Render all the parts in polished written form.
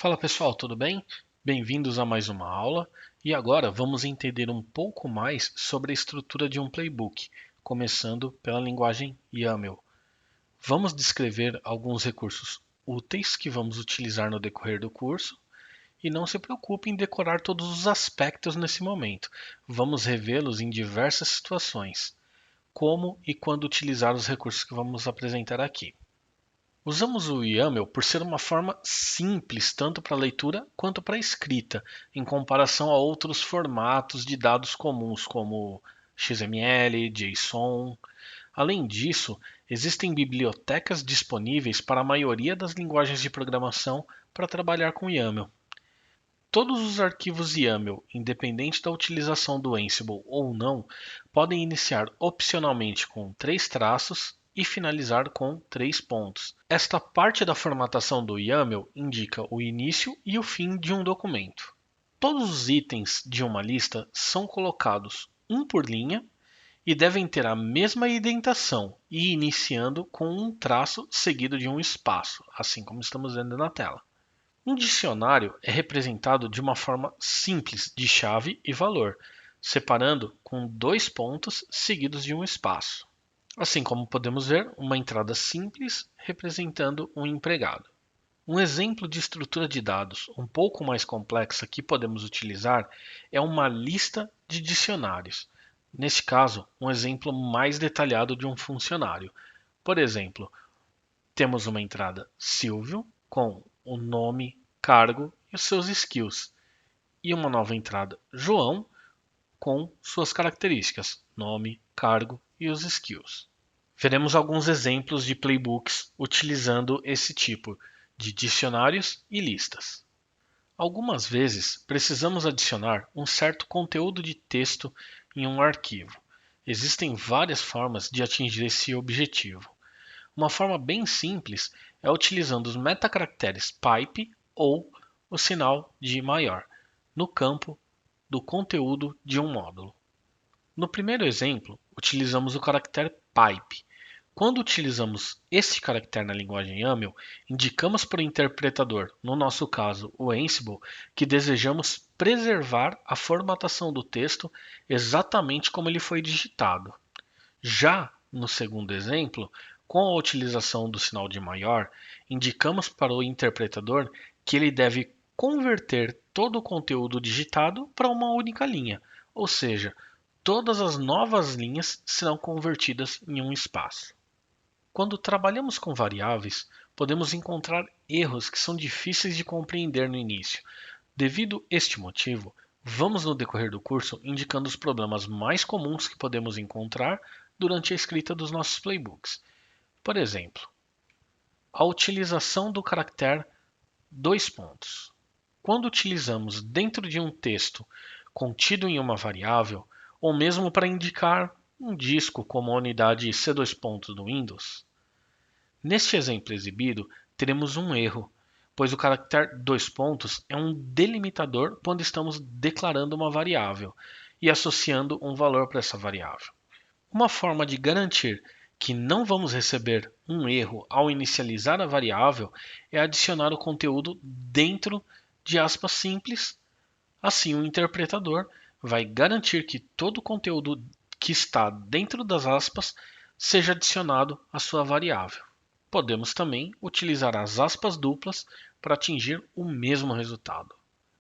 Fala pessoal, tudo bem? Bem-vindos a mais uma aula e agora vamos entender um pouco mais sobre a estrutura de um playbook, começando pela linguagem YAML. Vamos descrever alguns recursos úteis que vamos utilizar no decorrer do curso e não se preocupe em decorar todos os aspectos nesse momento. Vamos revê-los em diversas situações, como e quando utilizar os recursos que vamos apresentar aqui. Usamos o YAML por ser uma forma simples tanto para leitura quanto para escrita, em comparação a outros formatos de dados comuns como XML, JSON. Além disso, existem bibliotecas disponíveis para a maioria das linguagens de programação para trabalhar com YAML. Todos os arquivos YAML, independente da utilização do Ansible ou não, podem iniciar opcionalmente com três traços e finalizar com três pontos. Esta parte da formatação do YAML indica o início e o fim de um documento. Todos os itens de uma lista são colocados um por linha e devem ter a mesma indentação e iniciando com um traço seguido de um espaço, assim como estamos vendo na tela. Um dicionário é representado de uma forma simples de chave e valor, separando com dois pontos seguidos de um espaço. Assim como podemos ver, uma entrada simples representando um empregado. Um exemplo de estrutura de dados um pouco mais complexa que podemos utilizar é uma lista de dicionários. Neste caso, um exemplo mais detalhado de um funcionário. Por exemplo, temos uma entrada Silvio com o nome, cargo e os seus skills, e uma nova entrada João com suas características, nome, cargo e os skills. Veremos alguns exemplos de playbooks utilizando esse tipo de dicionários e listas. Algumas vezes precisamos adicionar um certo conteúdo de texto em um arquivo. Existem várias formas de atingir esse objetivo. Uma forma bem simples é utilizando os metacaracteres pipe ou o sinal de maior no campo do conteúdo de um módulo. No primeiro exemplo, utilizamos o caractere pipe. Quando utilizamos este caractere na linguagem YAML, indicamos para o interpretador, no nosso caso o Ansible, que desejamos preservar a formatação do texto exatamente como ele foi digitado. Já no segundo exemplo, com a utilização do sinal de maior, indicamos para o interpretador que ele deve converter todo o conteúdo digitado para uma única linha, ou seja, todas as novas linhas serão convertidas em um espaço. Quando trabalhamos com variáveis, podemos encontrar erros que são difíceis de compreender no início. Devido a este motivo, vamos no decorrer do curso indicando os problemas mais comuns que podemos encontrar durante a escrita dos nossos playbooks. Por exemplo, a utilização do caractere dois pontos. Quando utilizamos dentro de um texto contido em uma variável, ou mesmo para indicar um disco como a unidade C pontos do Windows. Neste exemplo exibido, teremos um erro, pois o caractere dois pontos é um delimitador quando estamos declarando uma variável e associando um valor para essa variável. Uma forma de garantir que não vamos receber um erro ao inicializar a variável é adicionar o conteúdo dentro de aspas simples. Assim, o interpretador vai garantir que todo o conteúdo que está dentro das aspas seja adicionado à sua variável. Podemos também utilizar as aspas duplas para atingir o mesmo resultado.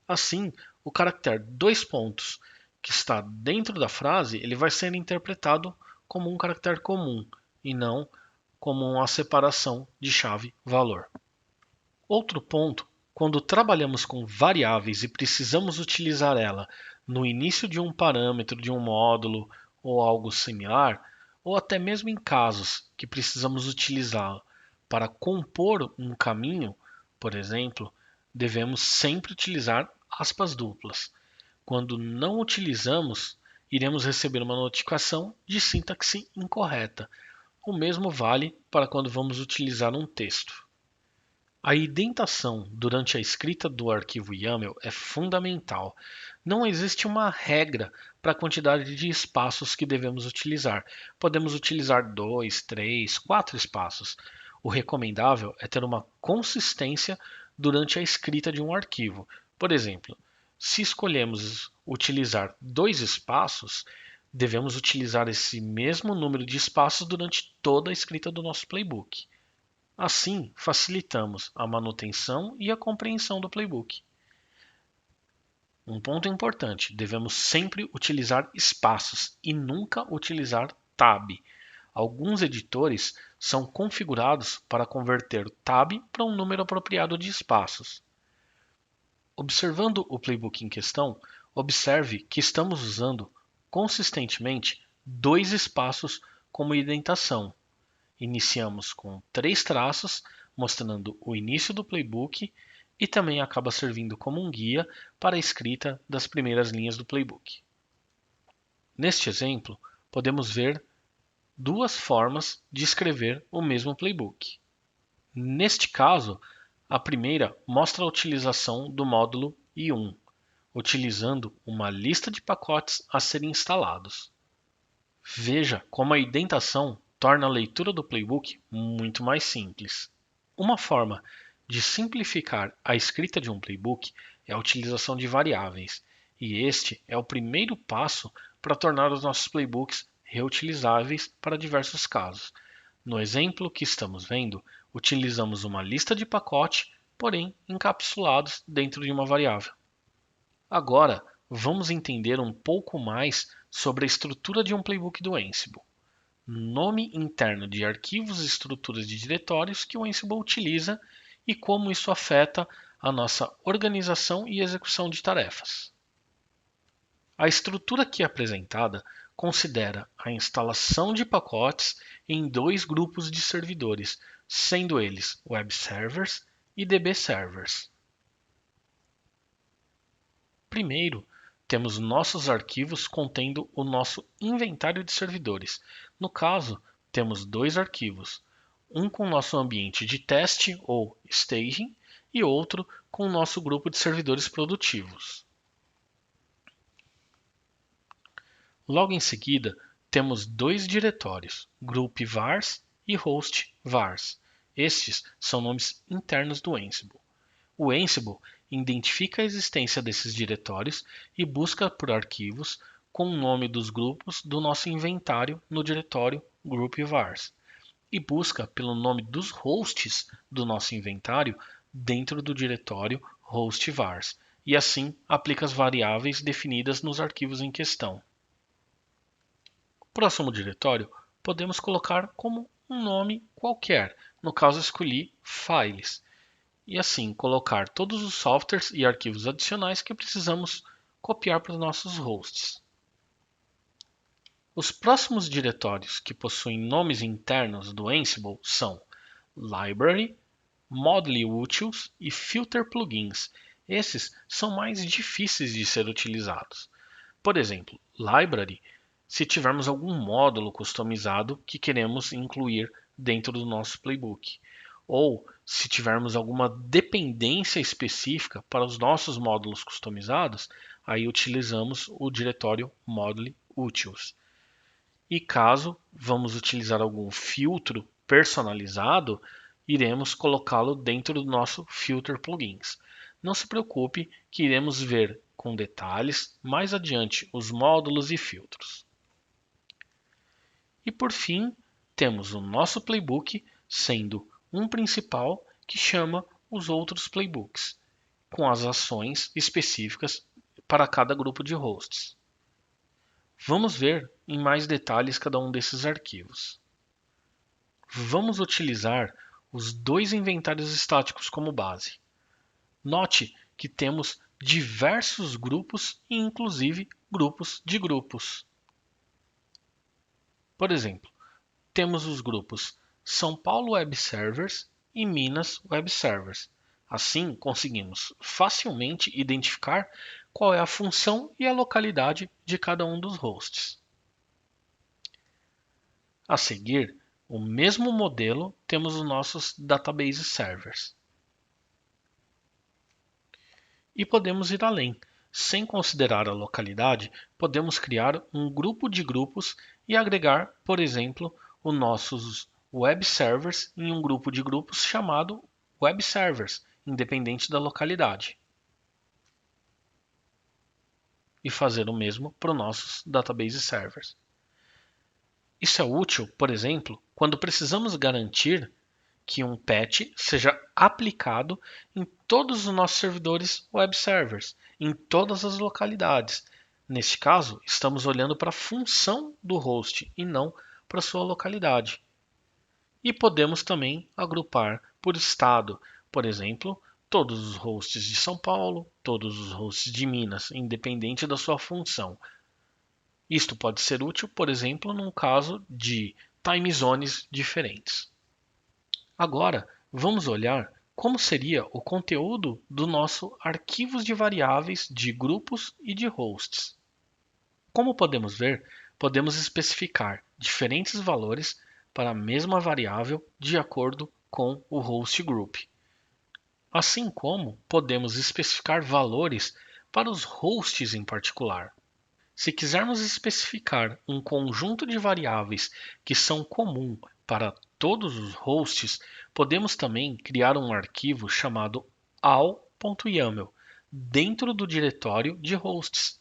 Assim, o caractere dois pontos que está dentro da frase ele vai ser interpretado como um caractere comum e não como uma separação de chave-valor. Outro ponto, quando trabalhamos com variáveis e precisamos utilizar ela no início de um parâmetro de um módulo ou algo similar, ou até mesmo em casos que precisamos utilizá-la para compor um caminho, por exemplo, devemos sempre utilizar aspas duplas. Quando não utilizamos, iremos receber uma notificação de sintaxe incorreta. O mesmo vale para quando vamos utilizar um texto. A indentação durante a escrita do arquivo YAML é fundamental. Não existe uma regra para a quantidade de espaços que devemos utilizar. Podemos utilizar 2, 3, 4 espaços. O recomendável é ter uma consistência durante a escrita de um arquivo. Por exemplo, se escolhemos utilizar 2 espaços, devemos utilizar esse mesmo número de espaços durante toda a escrita do nosso playbook. Assim, facilitamos a manutenção e a compreensão do playbook. Um ponto importante, devemos sempre utilizar espaços e nunca utilizar tab. Alguns editores são configurados para converter tab para um número apropriado de espaços. Observando o playbook em questão, observe que estamos usando consistentemente 2 espaços como indentação. Iniciamos com 3 traços, mostrando o início do playbook e também acaba servindo como um guia para a escrita das primeiras linhas do playbook. Neste exemplo, podemos ver 2 formas de escrever o mesmo playbook. Neste caso, a primeira mostra a utilização do módulo i1, utilizando uma lista de pacotes a serem instalados. Veja como a indentação torna a leitura do playbook muito mais simples. Uma forma de simplificar a escrita de um playbook é a utilização de variáveis, e este é o primeiro passo para tornar os nossos playbooks reutilizáveis para diversos casos. No exemplo que estamos vendo, utilizamos uma lista de pacote, porém encapsulados dentro de uma variável. Agora, vamos entender um pouco mais sobre a estrutura de um playbook do Ansible. Nome interno de arquivos e estruturas de diretórios que o Ansible utiliza e como isso afeta a nossa organização e execução de tarefas. A estrutura aqui apresentada considera a instalação de pacotes em 2 grupos de servidores, sendo eles Web Servers e DB Servers. Primeiro, temos nossos arquivos contendo o nosso inventário de servidores. No caso, temos 2 arquivos, um com o nosso ambiente de teste ou staging e outro com o nosso grupo de servidores produtivos. Logo em seguida, temos 2 diretórios, group vars e host vars. Estes são nomes internos do Ansible. O Ansible identifica a existência desses diretórios e busca por arquivos com o nome dos grupos do nosso inventário no diretório group vars e busca pelo nome dos hosts do nosso inventário dentro do diretório host vars e assim aplica as variáveis definidas nos arquivos em questão. Próximo diretório podemos colocar como um nome qualquer, no caso escolhi files, e assim colocar todos os softwares e arquivos adicionais que precisamos copiar para os nossos hosts. Os próximos diretórios que possuem nomes internos do Ansible são Library, Module Utils e Filter Plugins. Esses são mais difíceis de ser utilizados. Por exemplo, Library, se tivermos algum módulo customizado que queremos incluir dentro do nosso playbook, ou se tivermos alguma dependência específica para os nossos módulos customizados, aí utilizamos o diretório Module Utils. E caso vamos utilizar algum filtro personalizado, iremos colocá-lo dentro do nosso Filter Plugins. Não se preocupe que iremos ver com detalhes mais adiante os módulos e filtros. E por fim, temos o nosso playbook sendo um principal que chama os outros playbooks, com as ações específicas para cada grupo de hosts. Vamos ver em mais detalhes cada um desses arquivos. Vamos utilizar os 2 inventários estáticos como base. Note que temos diversos grupos e inclusive grupos de grupos. Por exemplo, temos os grupos São Paulo Web Servers e Minas Web Servers. Assim, conseguimos facilmente identificar qual é a função e a localidade de cada um dos hosts. A seguir, o mesmo modelo, temos os nossos Database Servers. E podemos ir além. Sem considerar a localidade, podemos criar um grupo de grupos e agregar, por exemplo, os nossos Web Servers em um grupo de grupos chamado Web Servers independente da localidade. E fazer o mesmo para os nossos database servers. Isso é útil, por exemplo, quando precisamos garantir que um patch seja aplicado em todos os nossos servidores web servers, em todas as localidades. Neste caso, estamos olhando para a função do host e não para a sua localidade. E podemos também agrupar por estado, por exemplo, todos os hosts de São Paulo, todos os hosts de Minas, independente da sua função. Isto pode ser útil, por exemplo, num caso de time zones diferentes. Agora, vamos olhar como seria o conteúdo do nosso arquivos de variáveis de grupos e de hosts. Como podemos ver, podemos especificar diferentes valores para a mesma variável de acordo com o host group. Assim como podemos especificar valores para os hosts em particular. Se quisermos especificar um conjunto de variáveis que são comum para todos os hosts, podemos também criar um arquivo chamado all.yaml dentro do diretório de hosts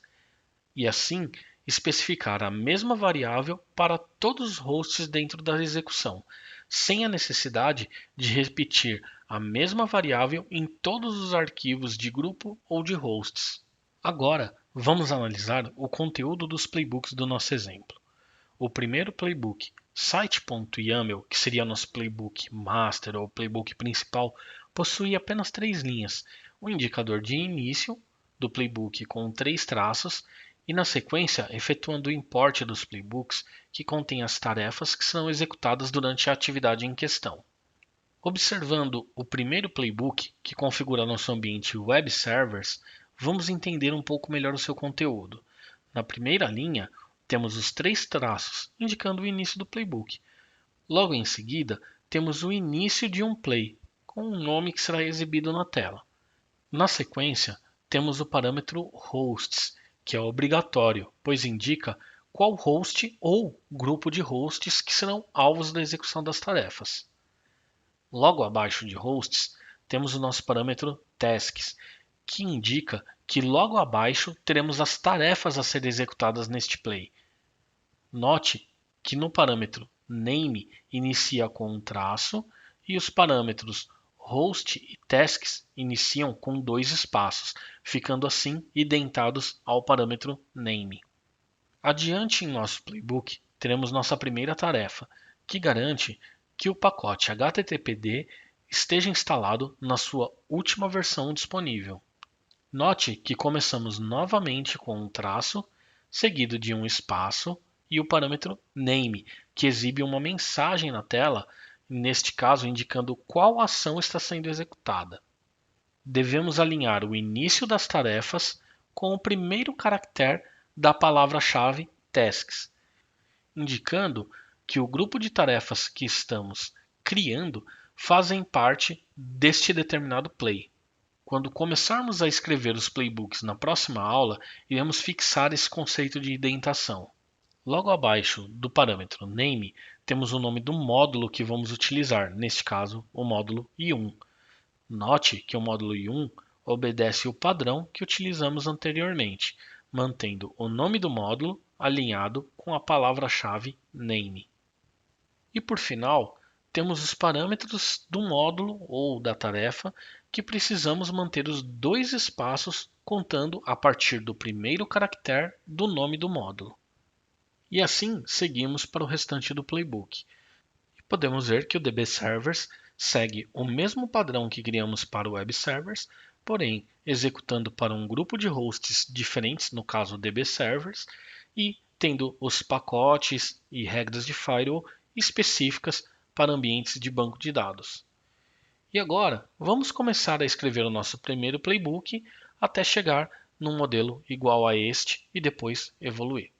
e assim especificar a mesma variável para todos os hosts dentro da execução, sem a necessidade de repetir a mesma variável em todos os arquivos de grupo ou de hosts. Agora, vamos analisar o conteúdo dos playbooks do nosso exemplo. O primeiro playbook, site.yaml, que seria nosso playbook master ou playbook principal, possui apenas 3 linhas, o indicador de início do playbook com 3 traços e na sequência efetuando o import dos playbooks que contém as tarefas que serão executadas durante a atividade em questão. Observando o primeiro playbook, que configura nosso ambiente web servers, vamos entender um pouco melhor o seu conteúdo. Na primeira linha, temos os 3 traços, indicando o início do playbook. Logo em seguida, temos o início de um play, com um nome que será exibido na tela. Na sequência, temos o parâmetro hosts, que é obrigatório, pois indica qual host ou grupo de hosts que serão alvos da execução das tarefas. Logo abaixo de hosts, temos o nosso parâmetro tasks, que indica que logo abaixo teremos as tarefas a serem executadas neste play. Note que no parâmetro name inicia com um traço e os parâmetros host e tasks iniciam com 2 espaços, ficando assim identados ao parâmetro name. Adiante em nosso playbook, teremos nossa primeira tarefa, que garante que o pacote HTTPD esteja instalado na sua última versão disponível. Note que começamos novamente com um traço, seguido de um espaço e o parâmetro name, que exibe uma mensagem na tela, neste caso indicando qual ação está sendo executada. Devemos alinhar o início das tarefas com o primeiro caractere da palavra-chave tasks, indicando que o grupo de tarefas que estamos criando fazem parte deste determinado play. Quando começarmos a escrever os playbooks na próxima aula, iremos fixar esse conceito de indentação. Logo abaixo do parâmetro name, temos o nome do módulo que vamos utilizar, neste caso, o módulo i1. Note que o módulo i1 obedece o padrão que utilizamos anteriormente, mantendo o nome do módulo alinhado com a palavra-chave name. E por final, temos os parâmetros do módulo ou da tarefa que precisamos manter os 2 espaços contando a partir do primeiro caractere do nome do módulo. E assim seguimos para o restante do playbook. E podemos ver que o DB Servers segue o mesmo padrão que criamos para o Web Servers, porém executando para um grupo de hosts diferentes, no caso DB Servers, e tendo os pacotes e regras de firewall específicas para ambientes de banco de dados. E agora, vamos começar a escrever o nosso primeiro playbook até chegar num modelo igual a este e depois evoluir.